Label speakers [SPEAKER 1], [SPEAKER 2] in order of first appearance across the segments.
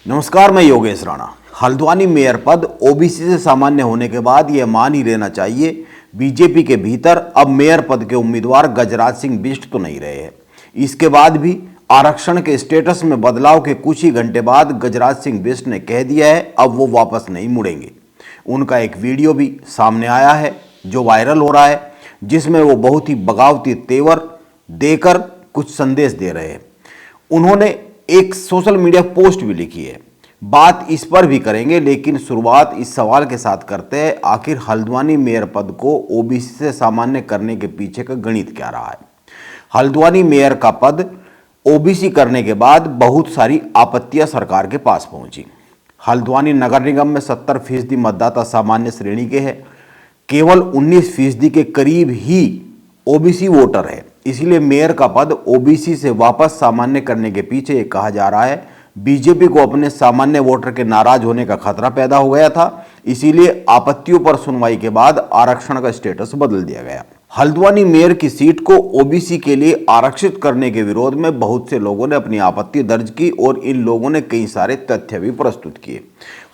[SPEAKER 1] नमस्कार, मैं योगेश राणा। हल्द्वानी मेयर पद ओबीसी से सामान्य होने के बाद यह मान ही रहना चाहिए बीजेपी के भीतर अब मेयर पद के उम्मीदवार गजराज सिंह बिष्ट तो नहीं रहे हैं। इसके बाद भी आरक्षण के स्टेटस में बदलाव के कुछ ही घंटे बाद गजराज सिंह बिष्ट ने कह दिया है अब वो वापस नहीं मुड़ेंगे। उनका एक वीडियो भी सामने आया है जो वायरल हो रहा है, जिसमें वो बहुत ही बगावती तेवर देकर कुछ संदेश दे रहे हैं। उन्होंने एक सोशल मीडिया पोस्ट भी लिखी है। बात इस पर भी करेंगे, लेकिन शुरुआत इस सवाल के साथ करते हैं, आखिर हल्द्वानी मेयर पद को ओबीसी से सामान्य करने के पीछे का गणित क्या रहा है। हल्द्वानी मेयर का पद ओबीसी करने के बाद बहुत सारी आपत्तियां सरकार के पास पहुंची। हल्द्वानी नगर निगम में 70% मतदाता सामान्य श्रेणी के हैं। केवल 19% के करीब ही ओबीसी वोटर है। इसलिए मेयर का पद ओबीसी से वापस सामान्य करने के पीछे ये कहा जा रहा है बीजेपी को अपने सामान्य वोटर के नाराज होने का खतरा पैदा हो गया था, इसीलिए आपत्तियों पर सुनवाई के बाद आरक्षण का स्टेटस बदल दिया गया। हल्द्वानी मेयर की सीट को ओबीसी के लिए आरक्षित करने के विरोध में बहुत से लोगों ने अपनी आपत्ति दर्ज की और इन लोगों ने कई सारे तथ्य भी प्रस्तुत किए।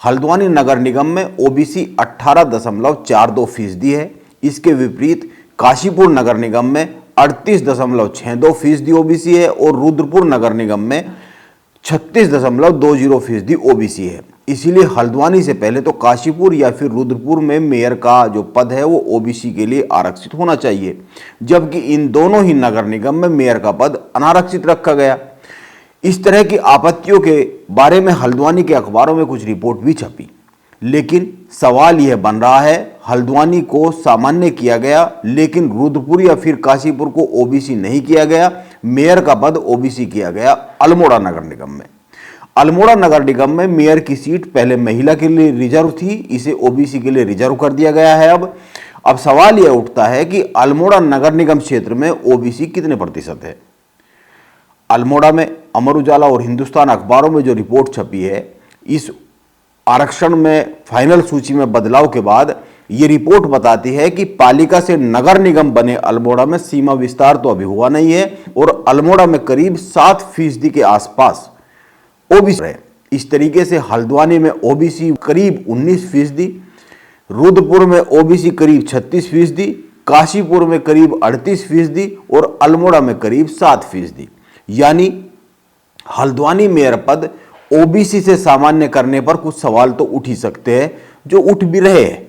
[SPEAKER 1] हल्द्वानी नगर निगम में ओबीसी 18.42% है। इसके विपरीत काशीपुर नगर निगम में 38.62% ओबीसी है और रुद्रपुर नगर निगम में 36.20% ओबीसी है। इसीलिए हल्द्वानी से पहले तो काशीपुर या फिर रुद्रपुर में मेयर का जो पद है वो ओबीसी के लिए आरक्षित होना चाहिए, जबकि इन दोनों ही नगर निगम में मेयर का पद अनारक्षित रखा गया। इस तरह की आपत्तियों के बारे में हल्द्वानी के अखबारों में कुछ रिपोर्ट भी छपी, लेकिन सवाल यह बन रहा है हल्द्वानी को सामान्य किया गया लेकिन रुद्रपुर या फिर काशीपुर को ओबीसी नहीं किया गया। मेयर का पद ओबीसी किया गया अल्मोड़ा नगर निगम में। अल्मोड़ा नगर निगम में मेयर की सीट पहले महिला के लिए रिजर्व थी, इसे ओबीसी के लिए रिजर्व कर दिया गया है। अब सवाल यह उठता है कि अल्मोड़ा नगर निगम क्षेत्र में ओबीसी कितने प्रतिशत है। अल्मोड़ा में अमर उजाला और हिंदुस्तान अखबारों में जो रिपोर्ट छपी है, इस आरक्षण में फाइनल सूची में बदलाव के बाद ये रिपोर्ट बताती है कि पालिका से नगर निगम बने अल्मोड़ा में सीमा विस्तार तो अभी हुआ नहीं है और अल्मोड़ा में करीब 7% के आसपास ओबीसी है। इस तरीके से हल्द्वानी में ओबीसी करीब 19%, रुद्रपुर में ओबीसी करीब 36%, काशीपुर में करीब 38% और अल्मोड़ा में करीब 7%। यानी हल्द्वानी मेयर पद ओबीसी से सामान्य करने पर कुछ सवाल तो उठ ही सकते हैं, जो उठ भी रहे हैं।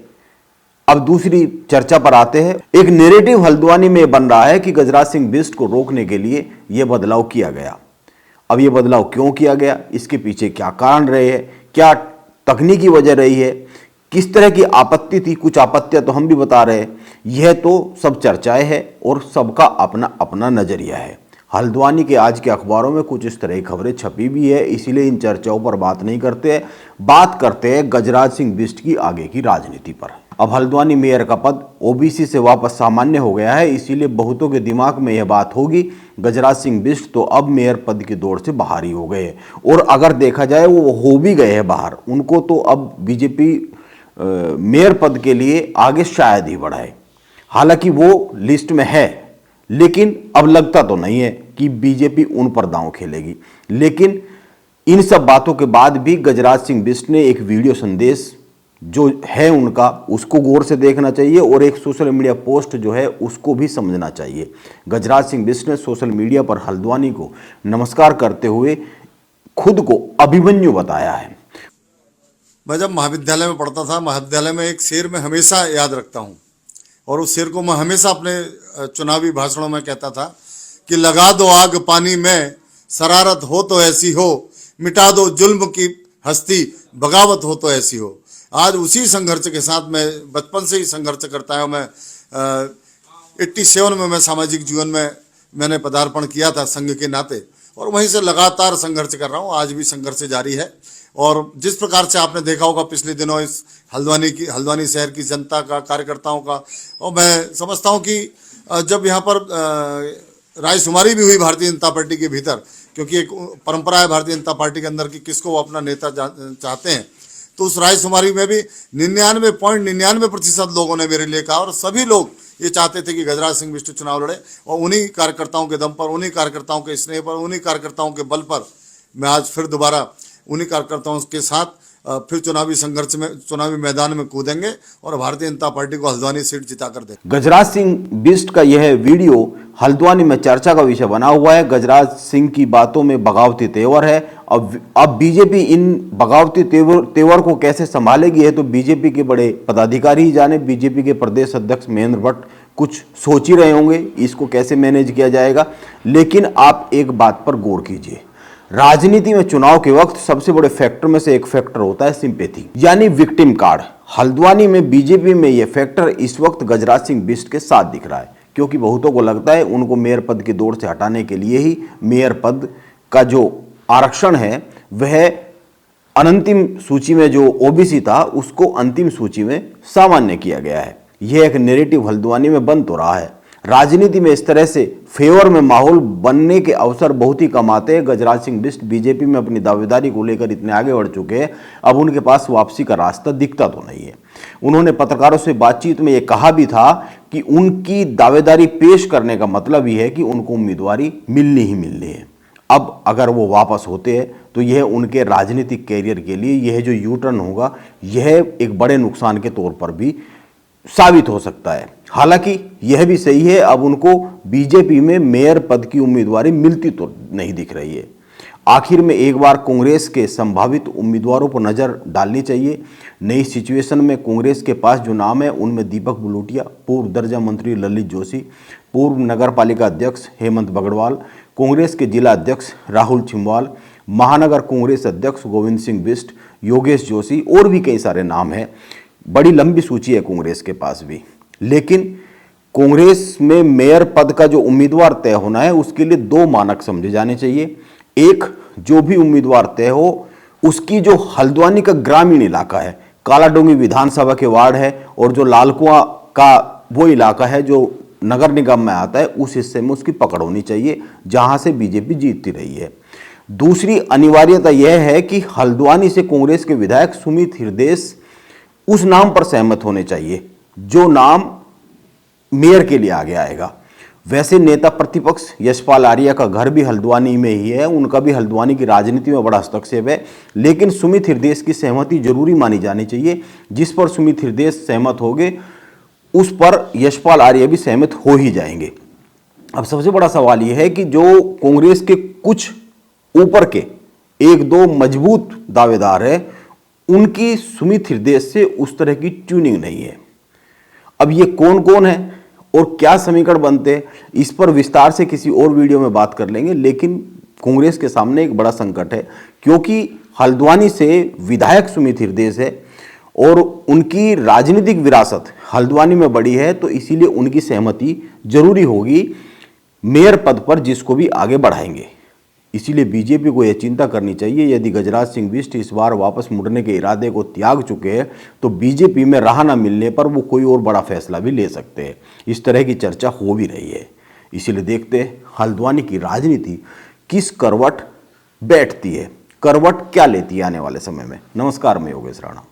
[SPEAKER 1] अब दूसरी चर्चा पर आते हैं। एक नैरेटिव हल्द्वानी में बन रहा है कि गजराज सिंह बिष्ट को रोकने के लिए यह बदलाव किया गया। अब यह बदलाव क्यों किया गया, इसके पीछे क्या कारण रहे हैं, क्या तकनीकी वजह रही है, किस तरह की आपत्ति थी, कुछ आपत्तियां तो हम भी बता रहे हैं। यह तो सब चर्चाएं हैं और सबका अपना अपना नजरिया है। हल्द्वानी के आज के अखबारों में कुछ इस तरह की खबरें छपी भी है, इसीलिए इन चर्चाओं पर बात नहीं करते हैं। बात करते हैं गजराज सिंह बिष्ट की आगे की राजनीति पर। अब हल्द्वानी मेयर का पद ओबीसी से वापस सामान्य हो गया है, इसीलिए बहुतों के दिमाग में यह बात होगी गजराज सिंह बिष्ट तो अब मेयर पद की दौड़ से बाहर ही हो गए। और अगर देखा जाए वो हो भी गए हैं बाहर, उनको तो अब बीजेपी मेयर पद के लिए आगे शायद ही बढ़ाए। हालांकि वो लिस्ट में है, लेकिन अब लगता तो नहीं है कि बीजेपी उन पर दांव खेलेगी। लेकिन इन सब बातों के बाद भी गजराज सिंह बिष्ट ने एक वीडियो संदेश जो है उनका, उसको गौर से देखना चाहिए और एक सोशल मीडिया पोस्ट जो है उसको भी समझना चाहिए। गजराज सिंह बिष्ट ने सोशल मीडिया पर हल्द्वानी को नमस्कार करते हुए खुद को अभिमन्यु बताया है।
[SPEAKER 2] मैं जब महाविद्यालय में पढ़ता था, महाविद्यालय में एक शेर मैं हमेशा याद रखता हूँ और उस शेर को मैं हमेशा अपने चुनावी भाषणों में कहता था कि लगा दो आग पानी में, शरारत हो तो ऐसी हो, मिटा दो जुल्म की हस्ती, बगावत हो तो ऐसी हो। आज उसी संघर्ष के साथ मैं बचपन से ही संघर्ष करता हूँ। मैं 87 में मैं सामाजिक जीवन में मैंने पदार्पण किया था संघ के नाते और वहीं से लगातार संघर्ष कर रहा हूँ। आज भी संघर्ष जारी है और जिस प्रकार से आपने देखा होगा पिछले दिनों इस हल्द्वानी शहर की जनता का, कार्यकर्ताओं का, और मैं समझता हूँ कि जब यहाँ पर रायशुमारी भी हुई भारतीय जनता पार्टी के भीतर, क्योंकि एक परंपरा है भारतीय जनता पार्टी के अंदर कि किसको वो अपना नेता चाहते हैं, तो उस रायशुमारी में भी 99.99% लोगों ने मेरे लिए कहा और सभी लोग ये चाहते थे कि गजराज सिंह बिष्ट चुनाव लड़े और उन्हीं कार्यकर्ताओं के दम पर, उन्हीं कार्यकर्ताओं के स्नेह पर, उन्हीं कार्यकर्ताओं के बल पर मैं आज फिर दोबारा उन्हीं कार्यकर्ताओं के साथ फिर चुनावी मैदान में कूदेंगे और भारतीय जनता पार्टी को हल्द्वानी सीट जिताकर देंगे।
[SPEAKER 1] गजराज सिंह बिष्ट का यह वीडियो हल्द्वानी में चर्चा का विषय बना हुआ है। गजराज सिंह की बातों में बगावती तेवर है। अब बीजेपी इन बगावती तेवर को कैसे संभालेगी है तो बीजेपी के बड़े पदाधिकारी ही जाने। बीजेपी के प्रदेश अध्यक्ष महेंद्र भट्ट कुछ सोच ही रहे होंगे इसको कैसे मैनेज किया जाएगा। लेकिन आप एक बात पर गौर कीजिए, राजनीति में चुनाव के वक्त सबसे बड़े फैक्टर में से एक फैक्टर होता है सिंपैथी, यानी विक्टिम कार्ड। हल्द्वानी में बीजेपी में यह फैक्टर इस वक्त गजराज सिंह बिष्ट के साथ दिख रहा है, क्योंकि बहुतों को लगता है उनको मेयर पद की दौड़ से हटाने के लिए ही मेयर पद का जो आरक्षण है वह अनंतिम सूची में जो ओबीसी था उसको अंतिम सूची में सामान्य किया गया है। यह एक नैरेटिव हल्द्वानी में बन तो रहा है। राजनीति में इस तरह से फेवर में माहौल बनने के अवसर बहुत ही कम आते हैं। गजराज सिंह बिष्ट बीजेपी में अपनी दावेदारी को लेकर इतने आगे बढ़ चुके हैं, अब उनके पास वापसी का रास्ता दिखता तो नहीं है। उन्होंने पत्रकारों से बातचीत में यह कहा भी था कि उनकी दावेदारी पेश करने का मतलब ही है कि उनको उम्मीदवारी मिलनी ही मिलनी है। अब अगर वो वापस होते हैं तो यह उनके राजनीतिक कैरियर के लिए यह जो यू टर्न होगा यह एक बड़े नुकसान के तौर पर भी साबित हो सकता है। हालांकि यह भी सही है, अब उनको बीजेपी में मेयर पद की उम्मीदवारी मिलती तो नहीं दिख रही है। आखिर में एक बार कांग्रेस के संभावित उम्मीदवारों पर नजर डालनी चाहिए। नई सिचुएशन में कांग्रेस के पास जो नाम है उनमें दीपक बुलोटिया, पूर्व दर्जा मंत्री ललित जोशी, पूर्व नगर पालिका अध्यक्ष हेमंत बगड़वाल, कांग्रेस के जिला अध्यक्ष राहुल छिमवाल, महानगर कांग्रेस अध्यक्ष गोविंद सिंह बिष्ट, योगेश जोशी और भी कई सारे नाम हैं। बड़ी लंबी सूची है कांग्रेस के पास भी। लेकिन कांग्रेस में मेयर पद का जो उम्मीदवार तय होना है उसके लिए दो मानक समझे जाने चाहिए। एक, जो भी उम्मीदवार तय हो उसकी जो हल्द्वानी का ग्रामीण इलाका है, कालाडोंगी विधानसभा के वार्ड है और जो लालकुआं का वो इलाका है जो नगर निगम में आता है, उस हिस्से में उसकी पकड़ होनी चाहिए जहां से बीजेपी जीतती रही है। दूसरी अनिवार्यता यह है कि हल्द्वानी से कांग्रेस के विधायक सुमित हृदयेश उस नाम पर सहमत होने चाहिए जो नाम मेयर के लिए आगे आएगा। वैसे नेता प्रतिपक्ष यशपाल आर्या का घर भी हल्द्वानी में ही है, उनका भी हल्द्वानी की राजनीति में बड़ा हस्तक्षेप है, लेकिन सुमित हृदयेश की सहमति जरूरी मानी जानी चाहिए। जिस पर सुमित हृदयेश सहमत होंगे उस पर यशपाल आर्या भी सहमत हो ही जाएंगे। अब सबसे बड़ा सवाल यह है कि जो कांग्रेस के कुछ ऊपर के एक दो मजबूत दावेदार है उनकी सुमित हृदयेश से उस तरह की ट्यूनिंग नहीं है। अब ये कौन कौन है और क्या समीकरण बनते हैं इस पर विस्तार से किसी और वीडियो में बात कर लेंगे। लेकिन कांग्रेस के सामने एक बड़ा संकट है, क्योंकि हल्द्वानी से विधायक सुमित हृदयेश है और उनकी राजनीतिक विरासत हल्द्वानी में बड़ी है, तो इसीलिए उनकी सहमति जरूरी होगी मेयर पद पर जिसको भी आगे बढ़ाएंगे। इसीलिए बीजेपी को यह चिंता करनी चाहिए, यदि गजराज सिंह बिष्ट इस बार वापस मुड़ने के इरादे को त्याग चुके हैं तो बीजेपी में राह न मिलने पर वो कोई और बड़ा फैसला भी ले सकते हैं। इस तरह की चर्चा हो भी रही है। इसीलिए देखते हैं हल्द्वानी की राजनीति किस करवट बैठती है, करवट क्या लेती है आने वाले समय में। नमस्कार, मैं योगेश राणा।